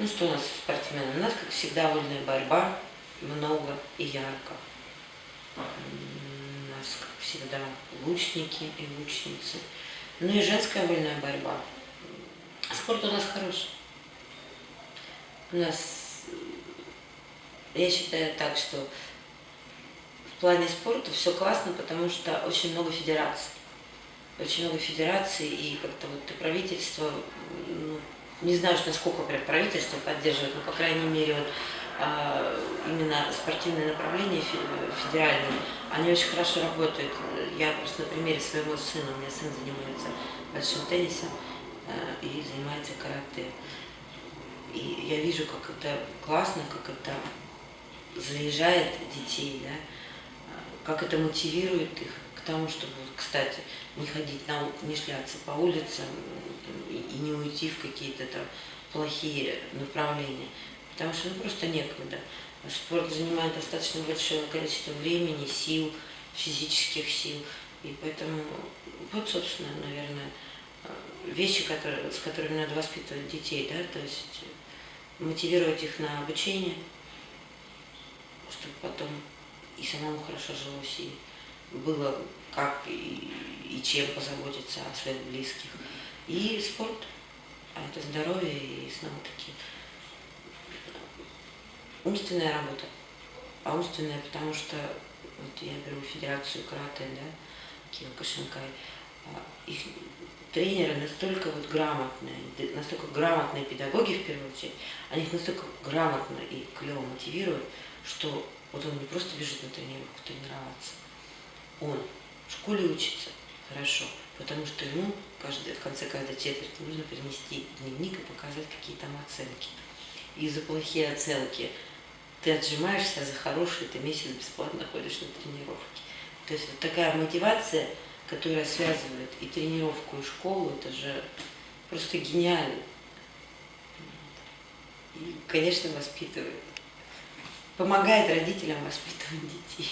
Ну что у нас спортсмены? У нас, как всегда, вольная борьба, много и ярко. У нас, как всегда, лучники и лучницы. Ну и женская вольная борьба. Спорт у нас хороший. У нас, я считаю так, что в плане спорта все классно, потому что очень много федераций. Очень много федераций, и как-то вот и правительство, ну, не знаю, насколько прям правительство поддерживает, но, по крайней мере, вот, именно спортивные направления федеральные, они очень хорошо работают. Я просто на примере своего сына, у меня сын занимается большим теннисом и занимается карате. И я вижу, как это классно, как это заряжает детей, да, как это мотивирует их к тому, чтобы, кстати, не ходить, не шляться по улицам и не уйти в какие-то там плохие направления. Потому что просто некогда. Спорт занимает достаточно большое количество времени, сил, физических сил. И поэтому вот, собственно, наверное, вещи, с которыми надо воспитывать детей, да, то есть мотивировать их на обучение, чтобы потом и самому хорошо жилось, и было как и чем позаботиться о своих близких. И спорт, а это здоровье и снова-таки умственная работа. А умственная, потому что вот я беру Федерацию карате, да, Киокушинкай, их тренеры настолько вот грамотные, настолько грамотные педагоги в первую очередь, они их настолько грамотно и клево мотивируют, что вот он не просто бежит на тренировку тренироваться, он в школе учится хорошо, потому что ему в конце каждой четверти нужно принести дневник и показать, какие там оценки. И за плохие оценки ты отжимаешься, а за хорошие ты месяц бесплатно ходишь на тренировки. То есть вот такая мотивация, которая связывает и тренировку, и школу, это же просто гениально. И, конечно, воспитывает. Помогает родителям воспитывать детей.